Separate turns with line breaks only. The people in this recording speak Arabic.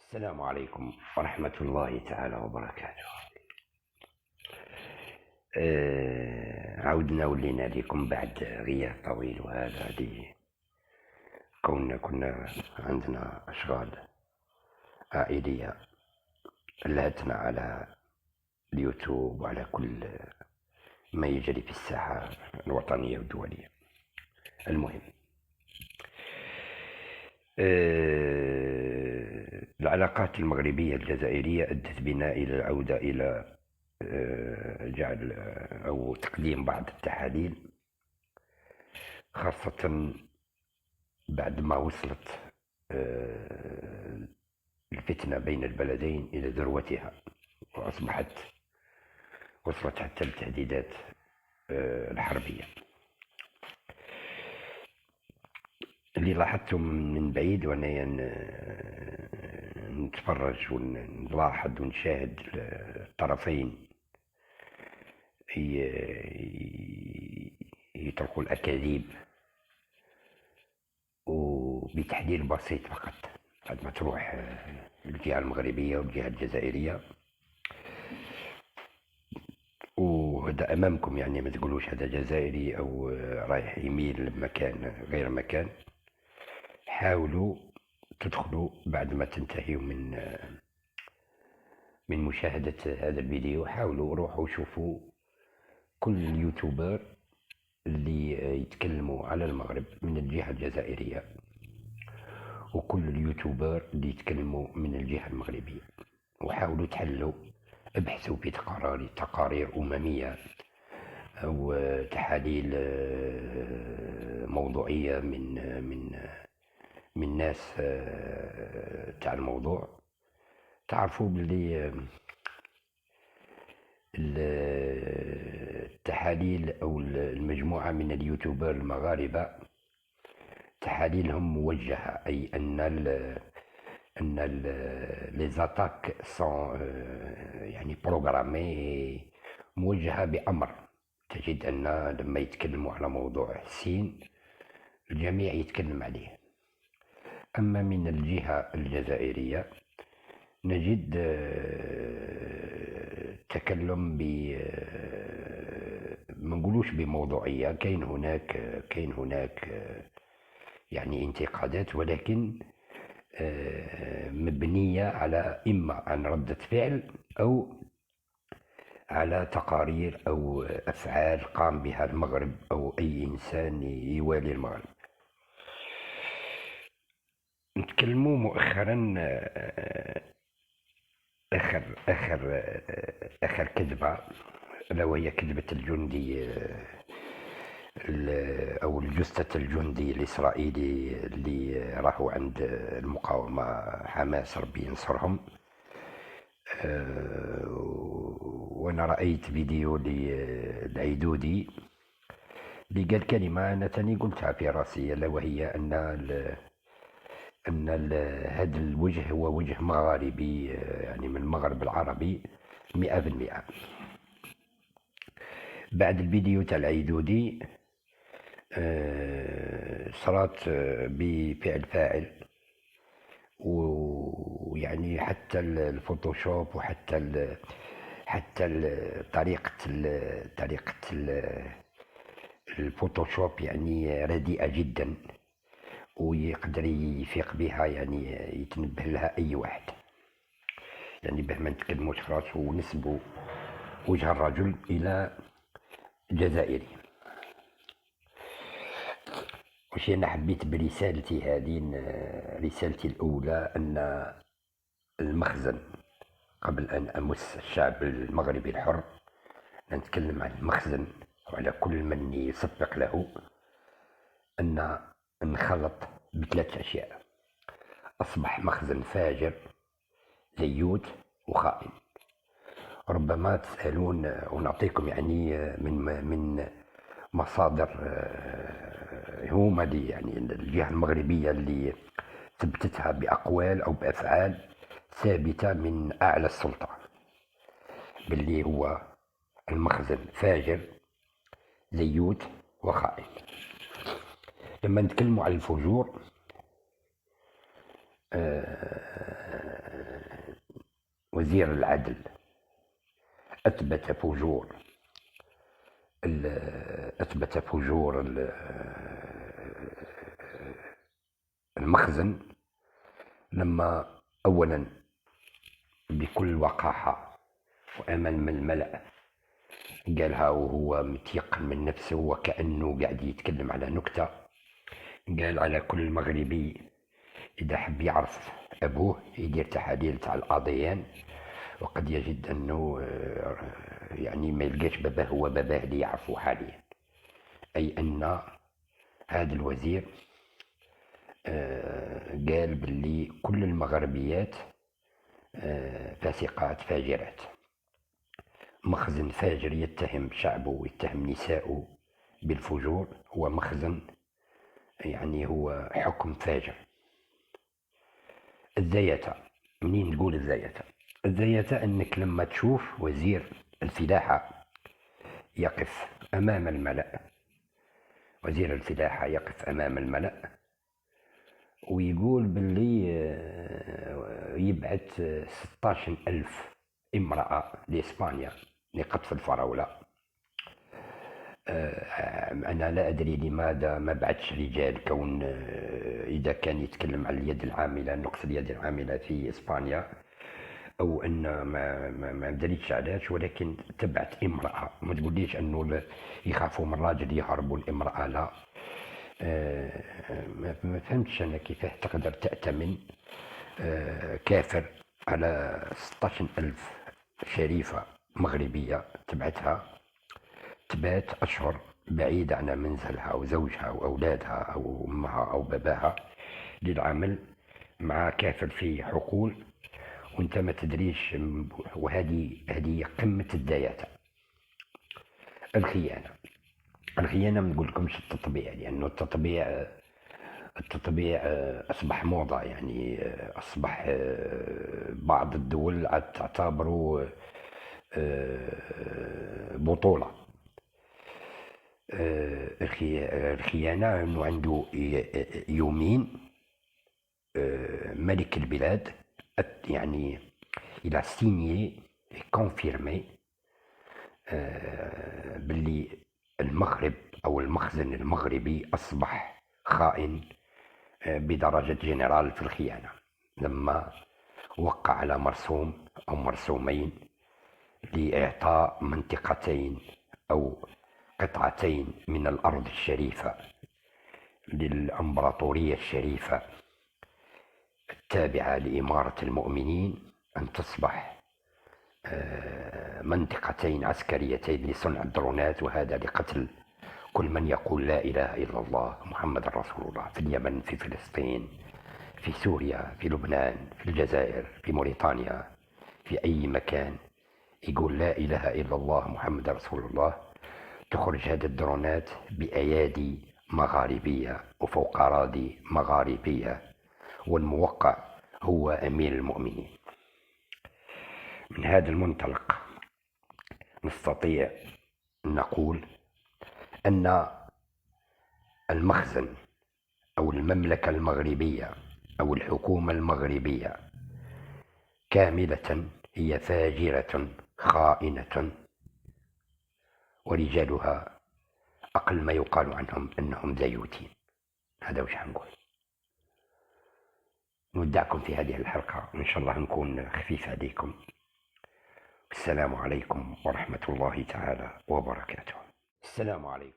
السلام عليكم ورحمة الله تعالى وبركاته. عودنا ولينا لكم بعد غياب طويل، وهذا كنا عندنا أشغال عائلية لهتنا على اليوتيوب وعلى كل ما يجري في الساحة الوطنية والدولية. المهم، العلاقات المغربية الجزائرية أدت بنا إلى العودة إلى جعل أو تقديم بعض التحاليل، خاصة بعد ما وصلت الفتنة بين البلدين إلى ذروتها، وصلت حتى التهديدات الحربية. اللي لاحظته من بعيد وأنا نتفرج ونلاحظ ونشاهد الطرفين يطلقوا الأكاذيب، وبتحليل بسيط فقط بعد ما تروح الجهة المغربية والجهة الجزائرية. وهذا أمامكم، يعني ما تقولوش هذا جزائري أو رايح يميل لمكان غير مكان. حاولوا تدخلوا بعد ما تنتهيوا من مشاهدة هذا الفيديو، حاولوا روحوا شوفوا كل اليوتيوبر اللي يتكلموا على المغرب من الجهة الجزائرية، وكل اليوتيوبر اللي يتكلموا من الجهة المغربية، وحاولوا تحلوا، ابحثوا في تقارير أممية أو تحاليل موضوعية من ناس تاع الموضوع. تعرفوا باللي التحاليل أو المجموعة من اليوتيوبر المغاربة تحاليلهم موجهة، أي أن لي زاتاك سون يعني بروغرامي، موجهة بأمر. تجد أن لما يتكلموا على موضوع السين الجميع يتكلم عليه. أما من الجهة الجزائرية نجد تكلم ما نقولوش بموضوعية. كاين هناك يعني انتقادات، ولكن مبنية على إما عن ردة فعل أو على تقارير أو أفعال قام بها المغرب أو أي إنسان يوالي المغرب. نتكلموا مؤخرا آخر كذبة، ألا وهي كذبة الجندي أو الجثة الجندي الإسرائيلي اللي راحوا عند المقاومة حماس، ربي ينصرهم. وأنا رأيت فيديو للعيدودي اللي قال كلمة أنا تاني قلتها في راسي، ألا وهي أن هذا الوجه هو وجه مغاربي، يعني من المغرب العربي 100%. بعد الفيديو تاع العيدودي صارت بفعل فاعل، ويعني حتى الفوتوشوب وحتى طريقة الفوتوشوب يعني رديئة جدا، ويقدر يفيق بها، يعني يتنبه لها أي واحد. يعني به ما نتكلموش خلاص ونسبوا وجه الرجل إلى جزائري. وش أنا حبيت برسالتي هذه، رسالتي الأولى أن المخزن، قبل أن أمس الشعب المغربي الحر، نتكلم عن المخزن وعلى كل من يصفق له، أن انخلط بثلاث أشياء. أصبح مخزن فاجر زيوت وخائن. ربما تسألون ونعطيكم يعني من مصادر هما دي، يعني الجهة المغربية اللي ثبتتها بأقوال أو بأفعال ثابتة من أعلى السلطة، باللي هو المخزن فاجر زيوت وخائن. لما نتكلموا على الفجور، وزير العدل أثبت فجور المخزن، لما أولا بكل وقاحة وأمام الملأ قالها وهو متيقن من نفسه وكأنه قاعد يتكلم على نكتة. قال على كل مغربي إذا حب يعرف أبوه يدير تحاليل تاع الأضيان، وقد يجد أنه يعني ما يلقاش باباه هو باباه اللي يعرفه حاليا. أي أن هذا الوزير قال باللي كل المغربيات فاسقات فاجرات. مخزن فاجر يتهم شعبه ويتهم نساءه بالفجور هو مخزن، يعني هو حكم فاجر. الزياتة، منين نقول الزياتة؟ الزياتة أنك لما تشوف وزير الفلاحة يقف أمام الملأ، وزير الفلاحة يقف أمام الملأ ويقول باللي يبعث 16,000 امرأة لإسبانيا لقطف الفراولة. أنا لا أدري لماذا ما بعثش رجال، كون إذا كان يتكلم عن اليد العاملة، نقص اليد العاملة في إسبانيا، أو أن ما دريتش علاش، ولكن تبعت امرأة. ما تقوليش أنه يخافوا من الراجل يهربوا الامرأة، لا. ما فهمتش أنا كيفاه تقدر تأتمن كافر على 16,000 شريفة مغربية تبعتها تبات أشهر بعيد عن منزلها أو زوجها أو أولادها أو أمها أو باباها للعمل مع كافر في حقول وانت ما تدريش. وهذه قمة الدياتة. الخيانة ما نقولكمش التطبيع، لأنه التطبيع أصبح موضة، يعني أصبح بعض الدول عاد تعتبره بطولة. الخيانة أنه عنده يومين ملك البلاد يعني إلى سينيي كونفيرمي باللي المغرب أو المخزن المغربي أصبح خائن بدرجة جنرال في الخيانة، لما وقع على مرسوم أو مرسومين لإعطاء منطقتين أو قطعتين من الأرض الشريفة للإمبراطورية الشريفة التابعة لإمارة المؤمنين، أن تصبح منطقتين عسكريتين لصنع الدرونات، وهذا لقتل كل من يقول لا إله إلا الله محمد رسول الله، في اليمن، في فلسطين، في سوريا، في لبنان، في الجزائر، في موريتانيا، في أي مكان يقول لا إله إلا الله محمد رسول الله. تخرج هذه الدرونات بأيادي مغاربية وفوق أراضي مغاربية، والموقع هو أمير المؤمنين. من هذا المنطلق نستطيع نقول أن المخزن أو المملكة المغربية أو الحكومة المغربية كاملة هي فاجرة خائنة، ورجالها أقل ما يقال عنهم أنهم زيوتين. هذا وش هنقول. نودعكم في هذه الحلقة، إن شاء الله نكون خفيف عليكم. السلام عليكم ورحمة الله تعالى وبركاته. السلام عليكم.